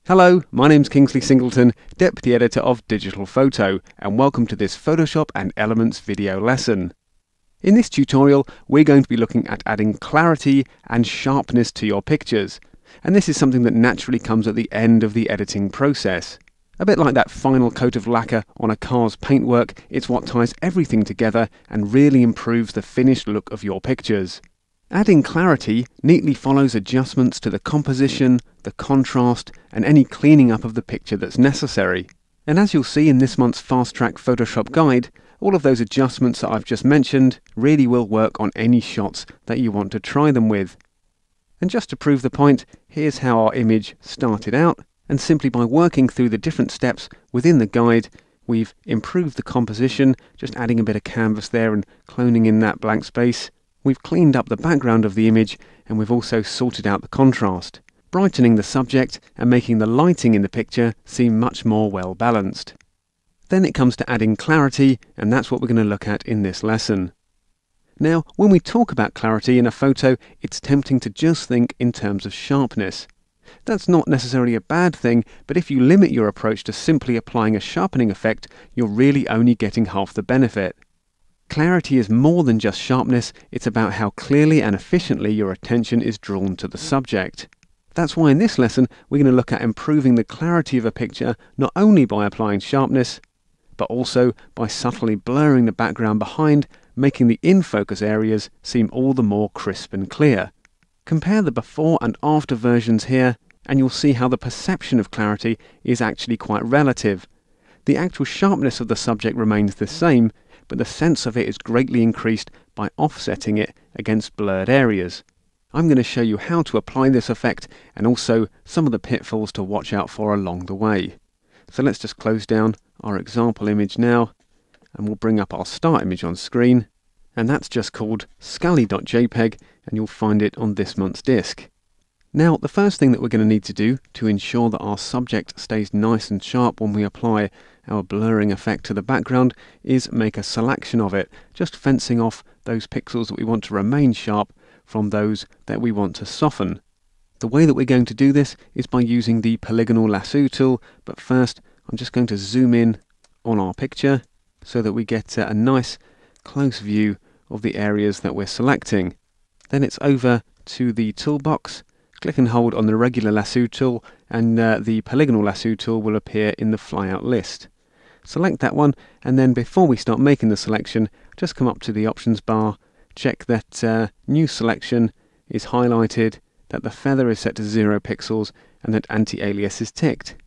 Hello, my name's Kingsley Singleton, Deputy Editor of Digital Photo, and welcome to this Photoshop and Elements video lesson. In this tutorial, we're going to be looking at adding clarity and sharpness to your pictures, and this is something that naturally comes at the end of the editing process. A bit like that final coat of lacquer on a car's paintwork, it's what ties everything together and really improves the finished look of your pictures. Adding clarity neatly follows adjustments to the composition, the contrast, and any cleaning up of the picture that's necessary. And as you'll see in this month's Fast Track Photoshop guide, all of those adjustments that I've just mentioned really will work on any shots that you want to try them with. And just to prove the point, here's how our image started out, and simply by working through the different steps within the guide, we've improved the composition, just adding a bit of canvas there and cloning in that blank space. We've cleaned up the background of the image, and we've also sorted out the contrast, brightening the subject and making the lighting in the picture seem much more well balanced. Then it comes to adding clarity, and that's what we're going to look at in this lesson. Now, when we talk about clarity in a photo, it's tempting to just think in terms of sharpness. That's not necessarily a bad thing, but if you limit your approach to simply applying a sharpening effect, you're really only getting half the benefit. Clarity is more than just sharpness, it's about how clearly and efficiently your attention is drawn to the subject. That's why in this lesson we're going to look at improving the clarity of a picture not only by applying sharpness, but also by subtly blurring the background behind, making the in-focus areas seem all the more crisp and clear. Compare the before and after versions here, and you'll see how the perception of clarity is actually quite relative. The actual sharpness of the subject remains the same, but the sense of it is greatly increased by offsetting it against blurred areas. I'm going to show you how to apply this effect and also some of the pitfalls to watch out for along the way. So let's just close down our example image now, and we'll bring up our start image on screen, and that's just called Scully.jpg, and you'll find it on this month's disk. Now, the first thing that we're going to need to do to ensure that our subject stays nice and sharp when we apply our blurring effect to the background is make a selection of it, just fencing off those pixels that we want to remain sharp from those that we want to soften. The way that we're going to do this is by using the polygonal lasso tool, but first I'm just going to zoom in on our picture so that we get a nice close view of the areas that we're selecting. Then it's over to the toolbox. Click and hold on the regular lasso tool, and the polygonal lasso tool will appear in the flyout list. Select that one, and then before we start making the selection, just come up to the options bar, check that new selection is highlighted, that the feather is set to 0 pixels, and that anti-alias is ticked.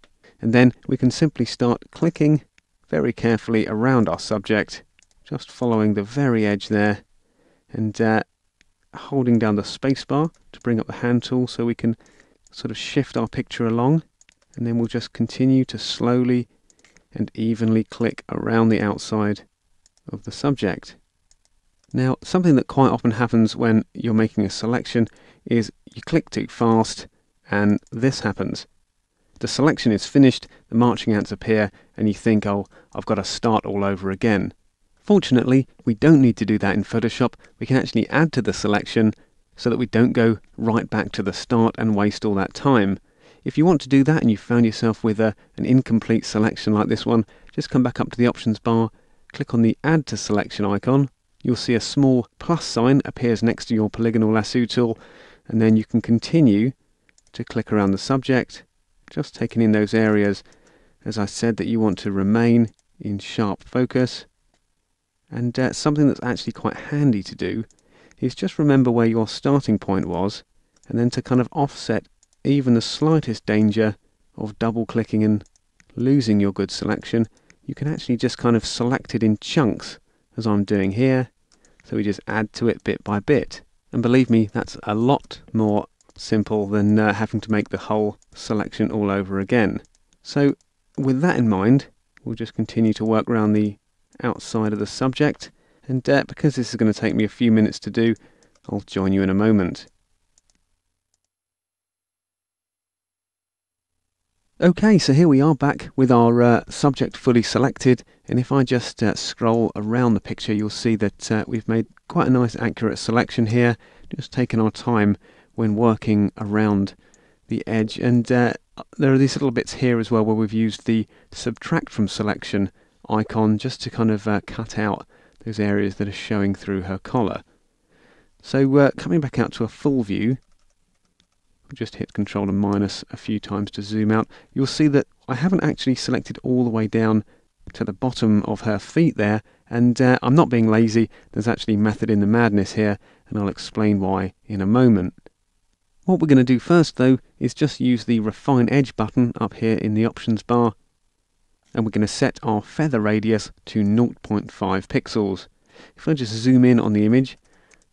And then we can simply start clicking very carefully around our subject, just following the very edge there, and holding down the spacebar to bring up the hand tool so we can sort of shift our picture along, and then we'll just continue to slowly and evenly click around the outside of the subject. Now, something that quite often happens when you're making a selection is you click too fast and this happens. The selection is finished, the marching ants appear, and you think, oh, I've got to start all over again. Fortunately, we don't need to do that in Photoshop. We can actually add to the selection so that we don't go right back to the start and waste all that time. If you want to do that and you found yourself with an incomplete selection like this one, just come back up to the options bar, click on the Add to Selection icon. You'll see a small plus sign appears next to your polygonal lasso tool, and then you can continue to click around the subject, just taking in those areas, as I said, that you want to remain in sharp focus. And something that's actually quite handy to do is just remember where your starting point was, and then to kind of offset even the slightest danger of double clicking and losing your good selection, you can actually just kind of select it in chunks, as I'm doing here. So we just add to it bit by bit. And believe me, that's a lot more simple than having to make the whole selection all over again. So with that in mind, we'll just continue to work around the outside of the subject, and because this is going to take me a few minutes to do, I'll join you in a moment. Okay, so here we are back with our subject fully selected, and if I just scroll around the picture, you'll see that we've made quite a nice accurate selection here, just taking our time when working around the edge, and there are these little bits here as well where we've used the subtract from selection icon just to kind of cut out those areas that are showing through her collar. So coming back out to a full view, we'll just hit Control and minus a few times to zoom out. You'll see that I haven't actually selected all the way down to the bottom of her feet there, and I'm not being lazy. There's actually method in the madness here, and I'll explain why in a moment. What we're going to do first though is just use the Refine Edge button up here in the options bar, and we're going to set our feather radius to 0.5 pixels. If I just zoom in on the image,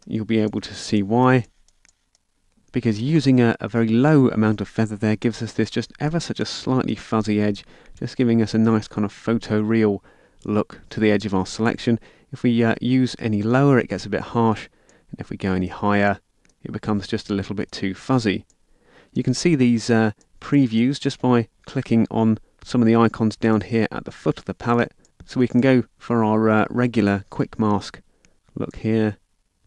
you'll be able to see why. Because using a very low amount of feather there gives us this just ever such a slightly fuzzy edge, just giving us a nice kind of photoreal look to the edge of our selection. If we use any lower, it gets a bit harsh, and if we go any higher, it becomes just a little bit too fuzzy. You can see these previews just by clicking on some of the icons down here at the foot of the palette. So we can go for our regular quick mask look here,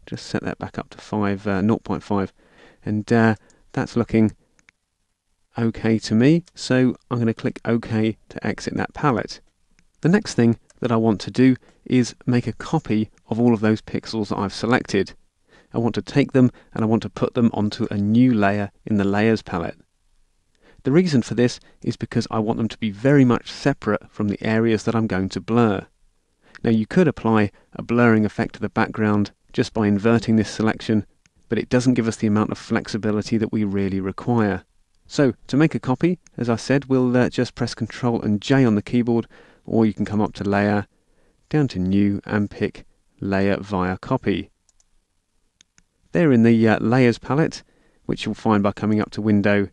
just set that back up to 0.5, and that's looking okay to me. So I'm going to click OK to exit that palette. The next thing that I want to do is make a copy of all of those pixels that I've selected. I want to take them and I want to put them onto a new layer in the Layers palette. The reason for this is because I want them to be very much separate from the areas that I'm going to blur. Now you could apply a blurring effect to the background just by inverting this selection, but it doesn't give us the amount of flexibility that we really require. So to make a copy, as I said, we'll just press Ctrl and J on the keyboard, or you can come up to Layer, down to New, and pick Layer via Copy. There in the Layers palette, which you'll find by coming up to Window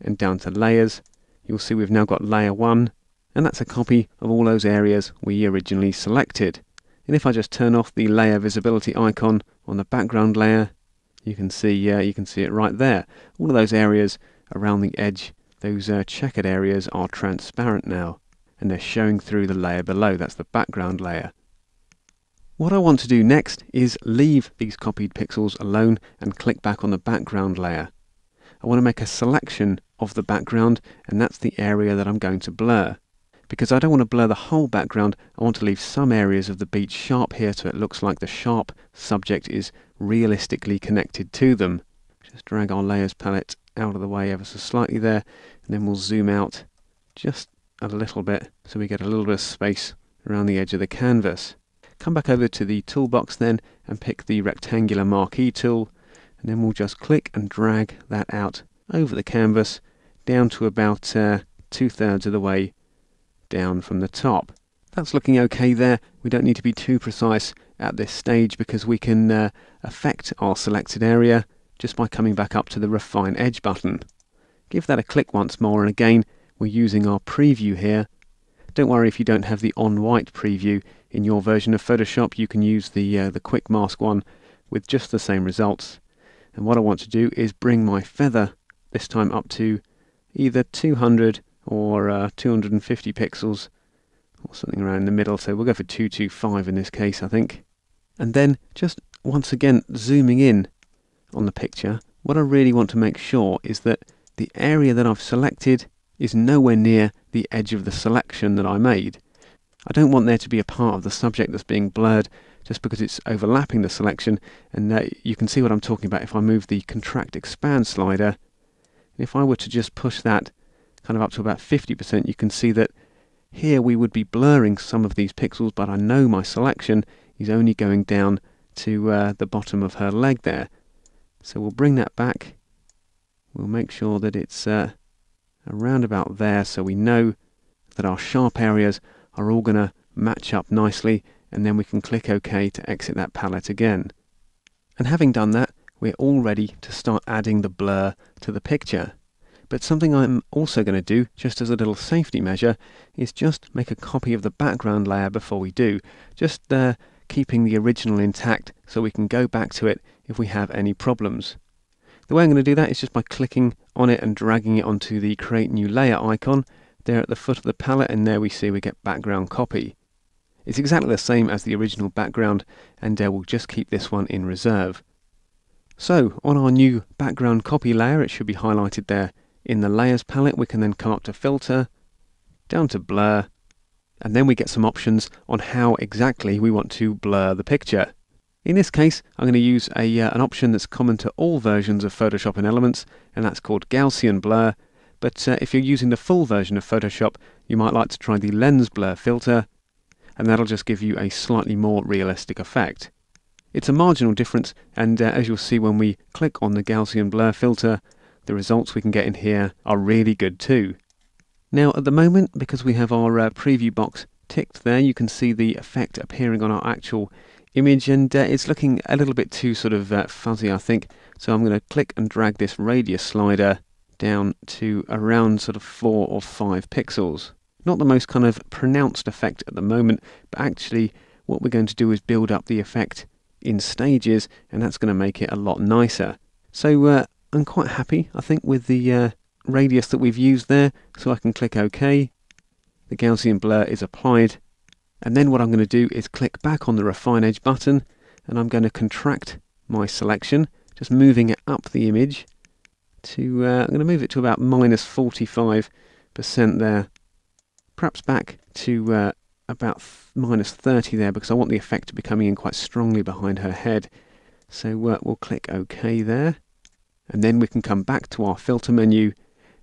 and down to Layers, you'll see we've now got Layer 1, and that's a copy of all those areas we originally selected. And if I just turn off the layer visibility icon on the background layer, you can see it right there. All of those areas around the edge, those checkered areas, are transparent now, and they're showing through the layer below. That's the background layer. What I want to do next is leave these copied pixels alone and click back on the background layer. I want to make a selection of the background, and that's the area that I'm going to blur. Because I don't want to blur the whole background, I want to leave some areas of the beach sharp here so it looks like the sharp subject is realistically connected to them. Just drag our layers palette out of the way ever so slightly there, and then we'll zoom out just a little bit so we get a little bit of space around the edge of the canvas. Come back over to the toolbox then and pick the rectangular marquee tool, and then we'll just click and drag that out over the canvas down to about 2/3 of the way down from the top. That's looking okay there. We don't need to be too precise at this stage because we can affect our selected area just by coming back up to the Refine Edge button. Give that a click once more, and again we're using our preview here. Don't worry if you don't have the on-white preview in your version of Photoshop. You can use the quick mask one with just the same results. And what I want to do is bring my feather this time up to either 200 or 250 pixels or something around the middle. So we'll go for 225 in this case, I think. And then just once again zooming in on the picture, what I really want to make sure is that the area that I've selected is nowhere near the edge of the selection that I made. I don't want there to be a part of the subject that's being blurred just because it's overlapping the selection, and you can see what I'm talking about if I move the Contract Expand slider. If I were to just push that kind of up to about 50%, you can see that here we would be blurring some of these pixels, but I know my selection is only going down to the bottom of her leg there. So we'll bring that back. We'll make sure that it's around about there, so we know that our sharp areas are all going to match up nicely, and then we can click OK to exit that palette again. And having done that, we're all ready to start adding the blur to the picture. But something I'm also going to do, just as a little safety measure, is just make a copy of the background layer before we do, just keeping the original intact so we can go back to it if we have any problems. The way I'm going to do that is just by clicking on it and dragging it onto the Create New Layer icon there at the foot of the palette, and there we see we get background copy. It's exactly the same as the original background, and we'll just keep this one in reserve. So on our new background copy layer, it should be highlighted there In the Layers palette, we can then come up to Filter, down to Blur, and then we get some options on how exactly we want to blur the picture. In this case, I'm going to use an option that's common to all versions of Photoshop and Elements, and that's called Gaussian Blur. But if you're using the full version of Photoshop, you might like to try the Lens Blur filter, and that'll just give you a slightly more realistic effect. It's a marginal difference, and as you'll see when we click on the Gaussian Blur filter, the results we can get in here are really good too. Now at the moment, because we have our preview box ticked there, you can see the effect appearing on our actual image, and it's looking a little bit too sort of fuzzy, I think. So I'm going to click and drag this radius slider down to around sort of 4 or 5 pixels. Not the most kind of pronounced effect at the moment, but actually what we're going to do is build up the effect in stages, and that's going to make it a lot nicer. So I'm quite happy, I think, with the radius that we've used there, so I can click OK. The Gaussian blur is applied, and then what I'm going to do is click back on the Refine Edge button, and I'm going to contract my selection, just moving it up the image to, I'm going to move it to about minus 45% there, perhaps back to about minus 30 there, because I want the effect to be coming in quite strongly behind her head. So we'll click OK there, and then we can come back to our filter menu,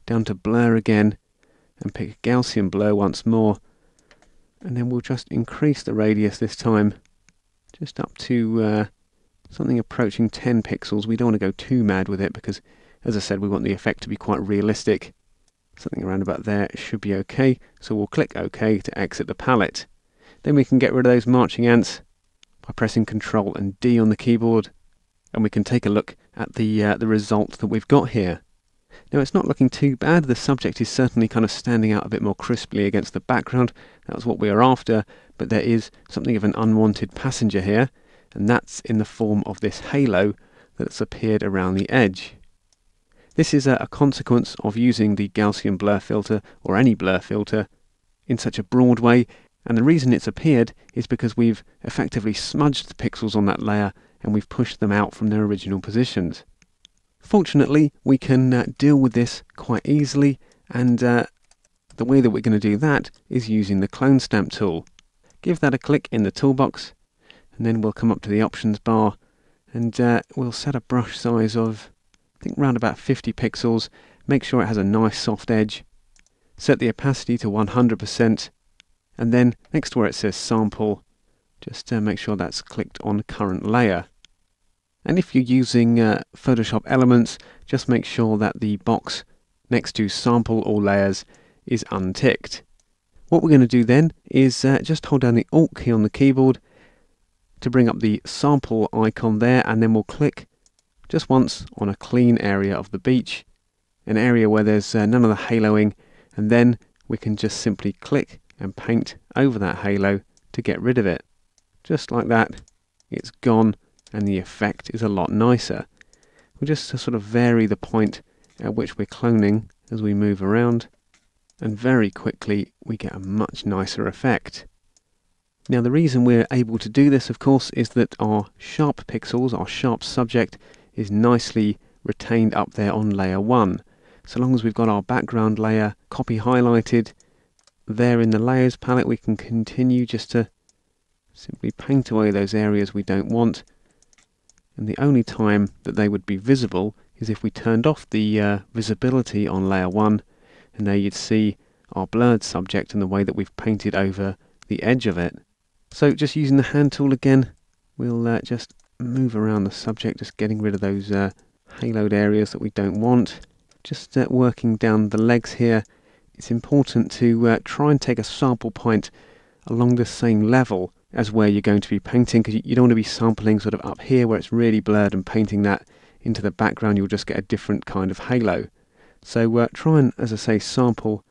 down to blur again, and pick Gaussian blur once more, and then we'll just increase the radius this time, just up to something approaching 10 pixels. We don't want to go too mad with it because, as I said, we want the effect to be quite realistic. Something around about there should be okay, so we'll click OK to exit the palette. Then we can get rid of those marching ants by pressing Ctrl and D on the keyboard, and we can take a look at the result that we've got here. Now it's not looking too bad. The subject is certainly kind of standing out a bit more crisply against the background. That was what we were after, but there is something of an unwanted passenger here, and that's in the form of this halo that's appeared around the edge. This is a consequence of using the Gaussian blur filter, or any blur filter, in such a broad way, and the reason it's appeared is because we've effectively smudged the pixels on that layer and we've pushed them out from their original positions. Fortunately, we can deal with this quite easily, and the way that we're going to do that is using the Clone Stamp tool. Give that a click in the toolbox, and then we'll come up to the options bar, and we'll set a brush size of, I think, around about 50 pixels. Make sure it has a nice soft edge. Set the opacity to 100%, and then next to where it says Sample, just make sure that's clicked on Current Layer. And if you're using Photoshop Elements, just make sure that the box next to Sample All Layers is unticked. What we're going to do then is just hold down the Alt key on the keyboard to bring up the sample icon there, and then we'll click just once on a clean area of the beach, an area where there's none of the haloing, and then we can just simply click and paint over that halo to get rid of it. Just like that, it's gone, and the effect is a lot nicer. We'll just sort of vary the point at which we're cloning as we move around, and very quickly we get a much nicer effect. Now the reason we're able to do this, of course, is that our sharp pixels, our sharp subject, is nicely retained up there on layer 1. So long as we've got our background layer copy highlighted there in the Layers palette, we can continue just to simply paint away those areas we don't want. And the only time that they would be visible is if we turned off the visibility on layer 1, and there you'd see our blurred subject and the way that we've painted over the edge of it. So just using the hand tool again, we'll just move around the subject, just getting rid of those haloed areas that we don't want. Just working down the legs here, it's important to try and take a sample point along the same level as where you're going to be painting, because you don't want to be sampling sort of up here where it's really blurred and painting that into the background. You'll just get a different kind of halo. So try and, as I say, sample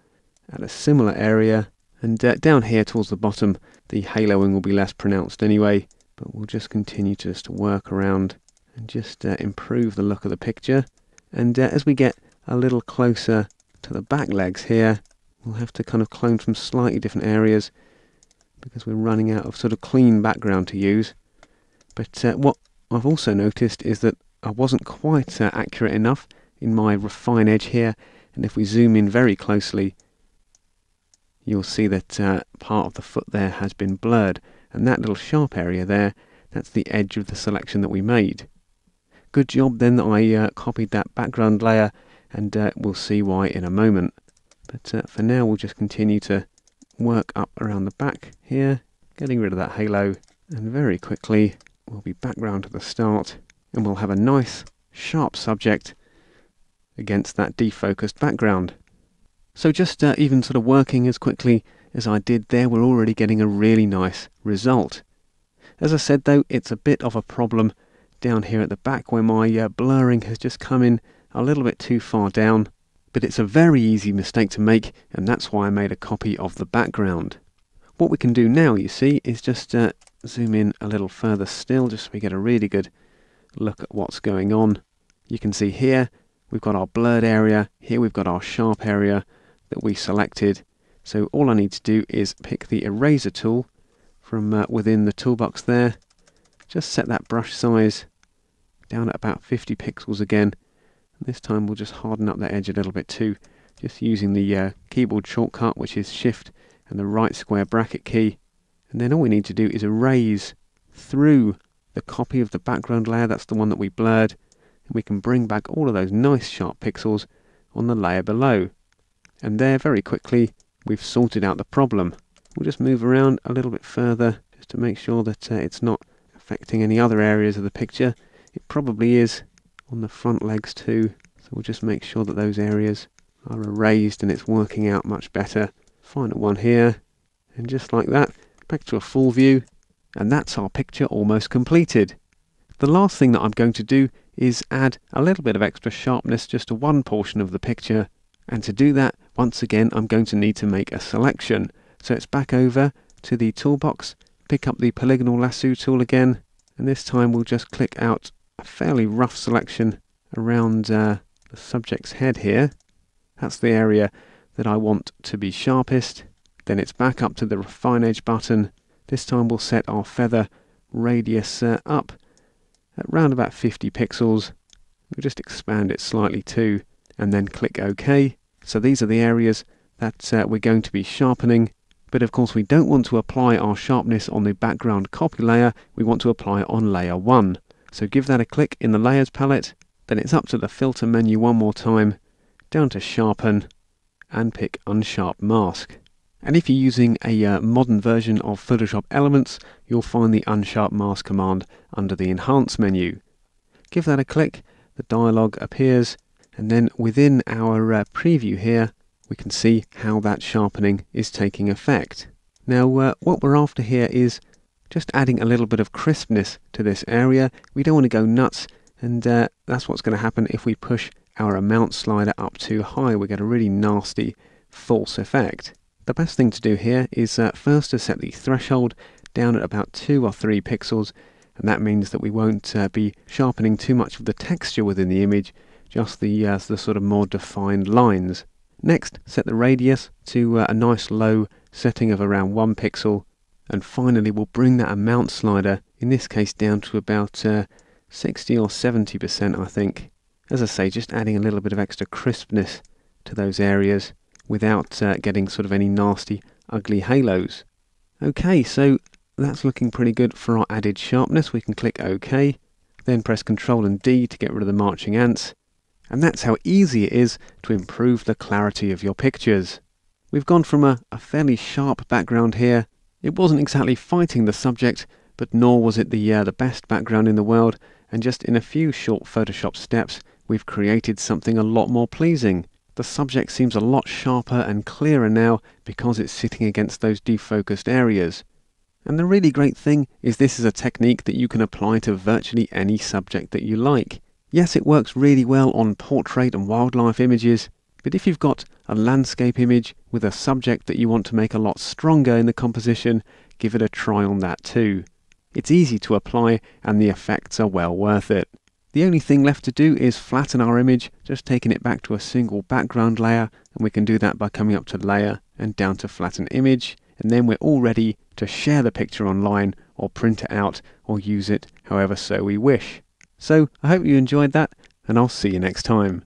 at a similar area, and down here towards the bottom the haloing will be less pronounced anyway, but we'll just continue to just work around and just improve the look of the picture. And as we get a little closer to the back legs here, we'll have to kind of clone from slightly different areas because we're running out of sort of clean background to use. But what I've also noticed is that I wasn't quite accurate enough in my Refine Edge here, And if we zoom in very closely, you'll see that part of the foot there has been blurred, and that little sharp area there, that's the edge of the selection that we made. Good job then that I copied that background layer, and we'll see why in a moment. But for now we'll just continue to work up around the back here, getting rid of that halo, and very quickly we'll be back round to the start, and we'll have a nice sharp subject against that defocused background. So just even sort of working as quickly as I did there, we're already getting a really nice result. As I said though, it's a bit of a problem down here at the back where my blurring has just come in a little bit too far down, but it's a very easy mistake to make, and that's why I made a copy of the background. What we can do now, you see, is just zoom in a little further still, just so we get a really good look at what's going on. You can see here we've got our blurred area, here we've got our sharp area that we selected. So all I need to do is pick the eraser tool from within the toolbox there, just set that brush size down at about 50 pixels again. And this time we'll just harden up that edge a little bit too, just using the keyboard shortcut, which is Shift and the right square bracket key. And then all we need to do is erase through the copy of the background layer, that's the one that we blurred, and we can bring back all of those nice sharp pixels on the layer below. And there, very quickly, we've sorted out the problem. We'll just move around a little bit further just to make sure that it's not affecting any other areas of the picture. It probably is on the front legs too, so we'll just make sure that those areas are erased and it's working out much better. Final one here, and just like that, back to a full view, and that's our picture almost completed. The last thing that I'm going to do is add a little bit of extra sharpness just to one portion of the picture, and to do that, once again, I'm going to need to make a selection. So it's back over to the toolbox, pick up the polygonal lasso tool again, and this time we'll just click out a fairly rough selection around the subject's head here. That's the area that I want to be sharpest. Then it's back up to the refine edge button. This time we'll set our feather radius up at around about 50 pixels. We'll just expand it slightly too, and then click OK. So these are the areas that we're going to be sharpening. But of course we don't want to apply our sharpness on the background copy layer, we want to apply it on layer 1. So give that a click in the layers palette, then it's up to the filter menu one more time, down to sharpen, and pick unsharp mask. And if you're using a modern version of Photoshop Elements, you'll find the unsharp mask command under the enhance menu. Give that a click, the dialog appears, and then within our preview here, we can see how that sharpening is taking effect. Now what we're after here is just adding a little bit of crispness to this area. We don't want to go nuts, and that's what's going to happen if we push our amount slider up too high. We get a really nasty false effect. The best thing to do here is first to set the threshold down at about 2 or 3 pixels, and that means that we won't be sharpening too much of the texture within the image, just the sort of more defined lines. Next, set the radius to a nice low setting of around 1 pixel, and finally we'll bring that amount slider, in this case down to about 60 or 70% I think. As I say, just adding a little bit of extra crispness to those areas without getting sort of any nasty ugly halos. Okay, so that's looking pretty good for our added sharpness. We can click OK, then press Ctrl and D to get rid of the marching ants. And that's how easy it is to improve the clarity of your pictures. We've gone from a fairly sharp background here. It wasn't exactly fighting the subject, but nor was it the best background in the world, and just in a few short Photoshop steps we've created something a lot more pleasing. The subject seems a lot sharper and clearer now because it's sitting against those defocused areas. And the really great thing is this is a technique that you can apply to virtually any subject that you like. Yes, it works really well on portrait and wildlife images, but if you've got a landscape image with a subject that you want to make a lot stronger in the composition, give it a try on that too. It's easy to apply and the effects are well worth it. The only thing left to do is flatten our image, just taking it back to a single background layer, and we can do that by coming up to Layer and down to Flatten Image, and then we're all ready to share the picture online or print it out or use it however so we wish. So I hope you enjoyed that, and I'll see you next time.